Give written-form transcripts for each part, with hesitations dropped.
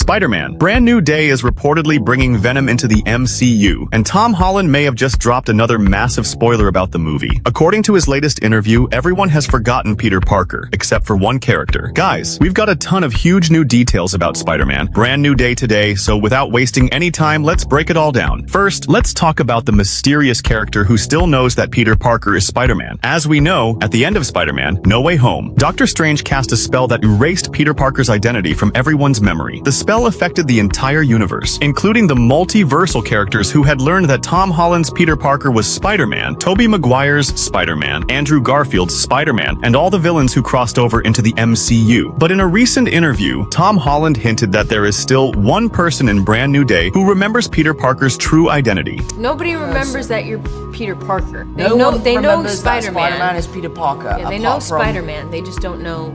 Spider-Man. Brand New Day is reportedly bringing Venom into the MCU, and Tom Holland may have just dropped another massive spoiler about the movie. According to his latest interview, everyone has forgotten Peter Parker, except for one character. Guys, we've got a ton of huge new details about Spider-Man. Brand New Day today, so without wasting any time, let's break it all down. First, let's talk about the mysterious character who still knows that Peter Parker is Spider-Man. As we know, at the end of Spider-Man: No Way Home, Doctor Strange cast a spell that erased Peter Parker's identity from everyone's memory. The spell affected the entire universe, including the multiversal characters who had learned that Tom Holland's Peter Parker was Spider-Man, Tobey Maguire's Spider-Man, Andrew Garfield's Spider-Man, and all the villains who crossed over into the MCU. But in a recent interview, Tom Holland hinted that there is still one person in Brand New Day who remembers Peter Parker's true identity. Nobody remembers that you're Peter Parker. They No know one they know remembers that Spider-Man. Spider-Man is Peter Parker. Yeah, they know apart from Spider-Man. They just don't know.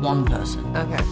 one person. Okay.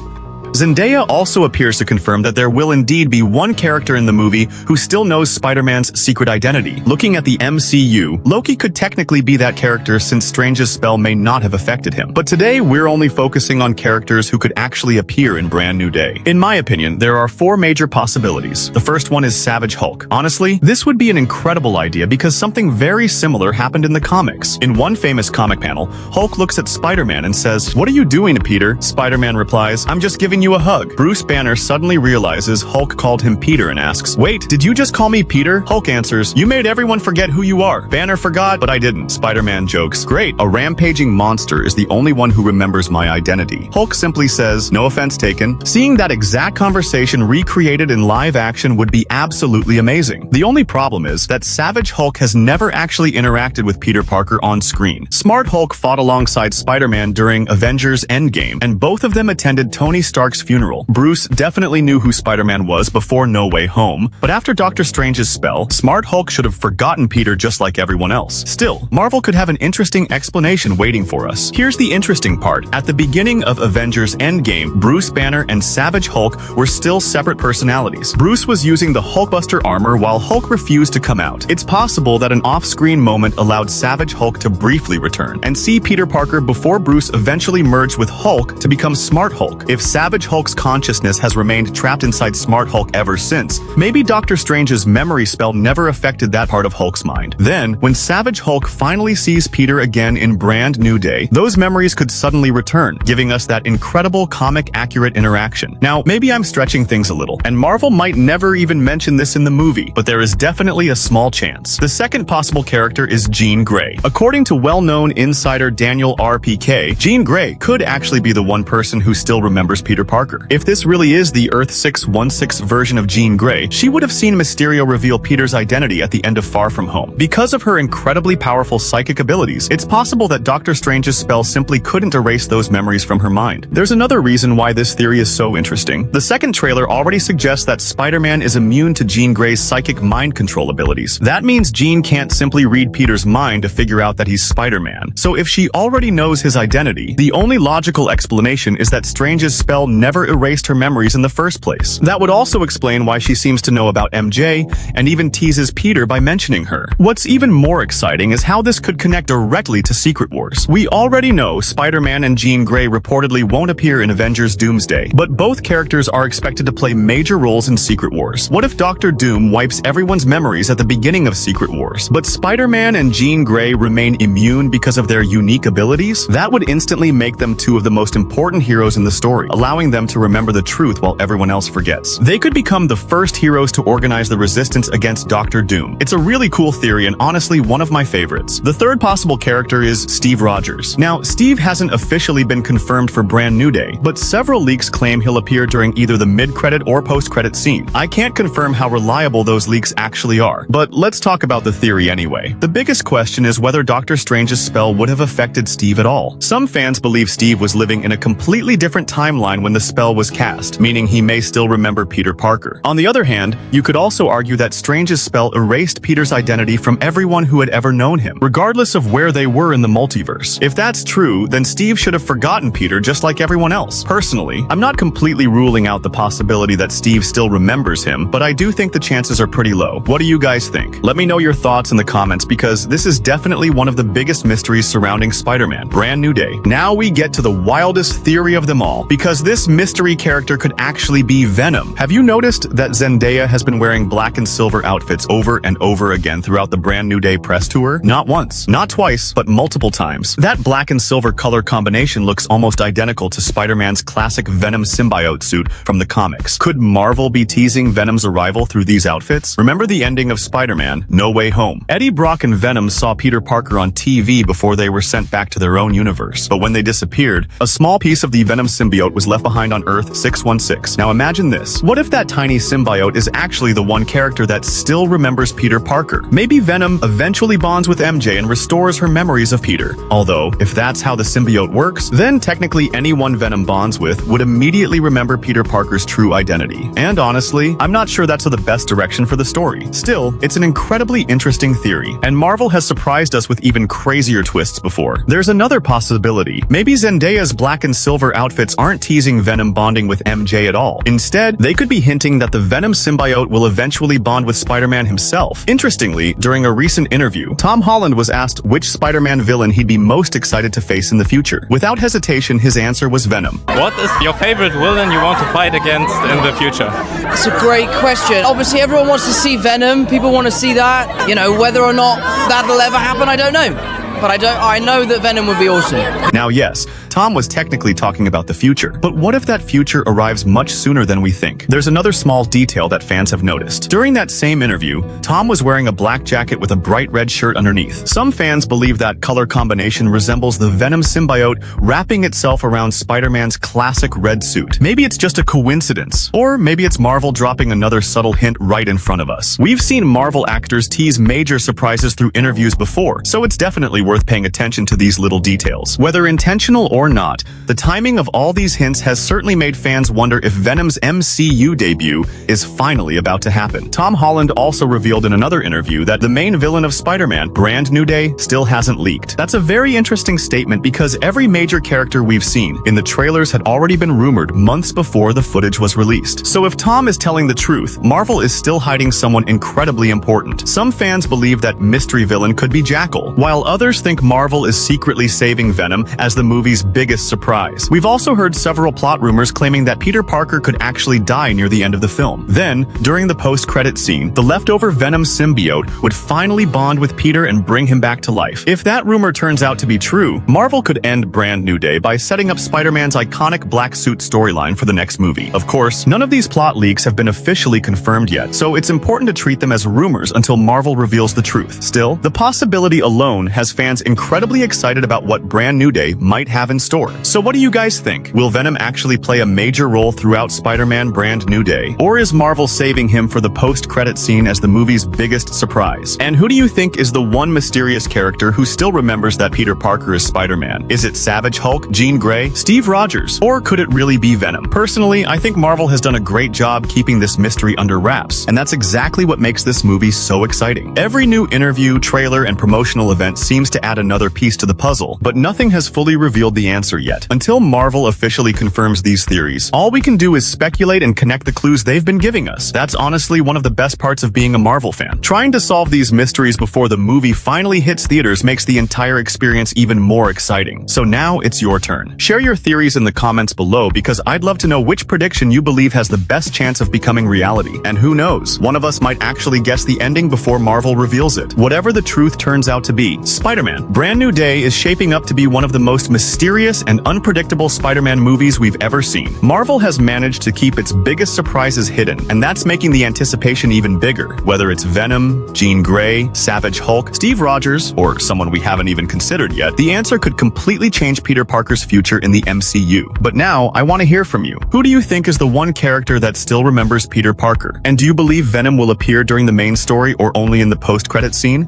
Zendaya also appears to confirm that there will indeed be one character in the movie who still knows Spider-Man's secret identity. Looking at the MCU, Loki could technically be that character since Strange's spell may not have affected him. But today, we're only focusing on characters who could actually appear in Brand New Day. In my opinion, there are 4 major possibilities. The first one is Savage Hulk. Honestly, this would be an incredible idea because something very similar happened in the comics. In one famous comic panel, Hulk looks at Spider-Man and says, "What are you doing, Peter?" Spider-Man replies, "I'm just giving you a hug." Bruce Banner suddenly realizes Hulk called him Peter and asks, "Wait, did you just call me Peter?" Hulk answers, "You made everyone forget who you are." Banner forgot, but I didn't. Spider-Man jokes, "Great, a rampaging monster is the only one who remembers my identity." Hulk simply says, "No offense taken." Seeing that exact conversation recreated in live action would be absolutely amazing. The only problem is that Savage Hulk has never actually interacted with Peter Parker on screen. Smart Hulk fought alongside Spider-Man during Avengers Endgame, and both of them attended Tony Stark's funeral. Bruce definitely knew who Spider-Man was before No Way Home, but after Doctor Strange's spell, Smart Hulk should have forgotten Peter just like everyone else. Still, Marvel could have an interesting explanation waiting for us. Here's the interesting part. At the beginning of Avengers Endgame, Bruce Banner and Savage Hulk were still separate personalities. Bruce was using the Hulkbuster armor while Hulk refused to come out. It's possible that an off-screen moment allowed Savage Hulk to briefly return and see Peter Parker before Bruce eventually merged with Hulk to become Smart Hulk. If Savage Hulk's consciousness has remained trapped inside Smart Hulk ever since, maybe Doctor Strange's memory spell never affected that part of Hulk's mind. Then, when Savage Hulk finally sees Peter again in Brand New Day, those memories could suddenly return, giving us that incredible comic-accurate interaction. Now, maybe I'm stretching things a little, and Marvel might never even mention this in the movie, but there is definitely a small chance. The second possible character is Jean Grey. According to well-known insider Daniel RPK, Jean Grey could actually be the one person who still remembers Peter Parker. If this really is the Earth 616 version of Jean Grey, she would have seen Mysterio reveal Peter's identity at the end of Far From Home. Because of her incredibly powerful psychic abilities, it's possible that Doctor Strange's spell simply couldn't erase those memories from her mind. There's another reason why this theory is so interesting. The second trailer already suggests that Spider-Man is immune to Jean Grey's psychic mind control abilities. That means Jean can't simply read Peter's mind to figure out that he's Spider-Man. So if she already knows his identity, the only logical explanation is that Strange's spell never erased her memories in the first place. That would also explain why she seems to know about MJ and even teases Peter by mentioning her. What's even more exciting is how this could connect directly to Secret Wars. We already know Spider-Man and Jean Grey reportedly won't appear in Avengers Doomsday, but both characters are expected to play major roles in Secret Wars. What if Doctor Doom wipes everyone's memories at the beginning of Secret Wars, but Spider-Man and Jean Grey remain immune because of their unique abilities? That would instantly make them two of the most important heroes in the story, allowing them to remember the truth while everyone else forgets. They could become the first heroes to organize the resistance against Doctor Doom. It's a really cool theory and honestly one of my favorites. The third possible character is Steve Rogers. Now, Steve hasn't officially been confirmed for Brand New Day, but several leaks claim he'll appear during either the mid-credit or post-credit scene. I can't confirm how reliable those leaks actually are, but let's talk about the theory anyway. The biggest question is whether Doctor Strange's spell would have affected Steve at all. Some fans believe Steve was living in a completely different timeline when the spell was cast, meaning he may still remember Peter Parker. On the other hand, you could also argue that Strange's spell erased Peter's identity from everyone who had ever known him, regardless of where they were in the multiverse. If that's true, then Steve should have forgotten Peter just like everyone else. Personally, I'm not completely ruling out the possibility that Steve still remembers him, but I do think the chances are pretty low. What do you guys think? Let me know your thoughts in the comments because this is definitely one of the biggest mysteries surrounding Spider-Man: Brand New Day. Now we get to the wildest theory of them all, because this mystery character could actually be Venom. Have you noticed that Zendaya has been wearing black and silver outfits over and over again throughout the Brand New Day press tour? Not once, not twice, but multiple times. That black and silver color combination looks almost identical to Spider-Man's classic Venom symbiote suit from the comics. Could Marvel be teasing Venom's arrival through these outfits? Remember the ending of Spider-Man: No Way Home? Eddie Brock and Venom saw Peter Parker on TV before they were sent back to their own universe. But when they disappeared, a small piece of the Venom symbiote was left behind on Earth 616. Now imagine this. What if that tiny symbiote is actually the one character that still remembers Peter Parker? Maybe Venom eventually bonds with MJ and restores her memories of Peter. Although, if that's how the symbiote works, then technically anyone Venom bonds with would immediately remember Peter Parker's true identity. And honestly, I'm not sure that's the best direction for the story. Still, it's an incredibly interesting theory, and Marvel has surprised us with even crazier twists before. There's another possibility. Maybe Zendaya's black and silver outfits aren't teasing Venom bonding with MJ at all. Instead, they could be hinting that the Venom symbiote will eventually bond with Spider-Man himself. Interestingly, during a recent interview, Tom Holland was asked which Spider-Man villain he'd be most excited to face in the future. Without hesitation, his answer was Venom. What is your favorite villain you want to fight against in the future? It's a great question. Obviously, everyone wants to see Venom. People want to see that. You know, whether or not that'll ever happen, I don't know. But I know that Venom would be awesome. Now, yes, Tom was technically talking about the future, but what if that future arrives much sooner than we think? There's another small detail that fans have noticed. During that same interview, Tom was wearing a black jacket with a bright red shirt underneath. Some fans believe that color combination resembles the Venom symbiote wrapping itself around Spider-Man's classic red suit. Maybe it's just a coincidence, or maybe it's Marvel dropping another subtle hint right in front of us. We've seen Marvel actors tease major surprises through interviews before, so it's definitely worth paying attention to these little details. Whether intentional or not, the timing of all these hints has certainly made fans wonder if Venom's MCU debut is finally about to happen. Tom Holland also revealed in another interview that the main villain of Spider-Man, Brand New Day, still hasn't leaked. That's a very interesting statement because every major character we've seen in the trailers had already been rumored months before the footage was released. So if Tom is telling the truth, Marvel is still hiding someone incredibly important. Some fans believe that mystery villain could be Jackal, while others think Marvel is secretly saving Venom as the movie's biggest surprise. We've also heard several plot rumors claiming that Peter Parker could actually die near the end of the film. Then, during the post-credit scene, the leftover Venom symbiote would finally bond with Peter and bring him back to life. If that rumor turns out to be true, Marvel could end Brand New Day by setting up Spider-Man's iconic black suit storyline for the next movie. Of course, none of these plot leaks have been officially confirmed yet, so it's important to treat them as rumors until Marvel reveals the truth. Still, the possibility alone has fans incredibly excited about what Brand New Day might have in store. So what do you guys think? Will Venom actually play a major role throughout Spider-Man Brand New Day? Or is Marvel saving him for the post-credit scene as the movie's biggest surprise? And who do you think is the one mysterious character who still remembers that Peter Parker is Spider-Man? Is it Savage Hulk, Jean Grey, Steve Rogers, or could it really be Venom? Personally, I think Marvel has done a great job keeping this mystery under wraps, and that's exactly what makes this movie so exciting. Every new interview, trailer, and promotional event seems to add another piece to the puzzle, but nothing has fully revealed the answer yet. Until Marvel officially confirms these theories, all we can do is speculate and connect the clues they've been giving us. That's honestly one of the best parts of being a Marvel fan. Trying to solve these mysteries before the movie finally hits theaters makes the entire experience even more exciting. So now it's your turn. Share your theories in the comments below because I'd love to know which prediction you believe has the best chance of becoming reality. And who knows, one of us might actually guess the ending before Marvel reveals it. Whatever the truth turns out to be, Spider-Man Brand New Day is shaping up to be one of the most mysterious and unpredictable Spider-Man movies we've ever seen. Marvel has managed to keep its biggest surprises hidden, and that's making the anticipation even bigger. Whether it's Venom, Jean Grey, Savage Hulk, Steve Rogers, or someone we haven't even considered yet, the answer could completely change Peter Parker's future in the MCU. But now, I want to hear from you. Who do you think is the one character that still remembers Peter Parker? And do you believe Venom will appear during the main story or only in the post-credit scene?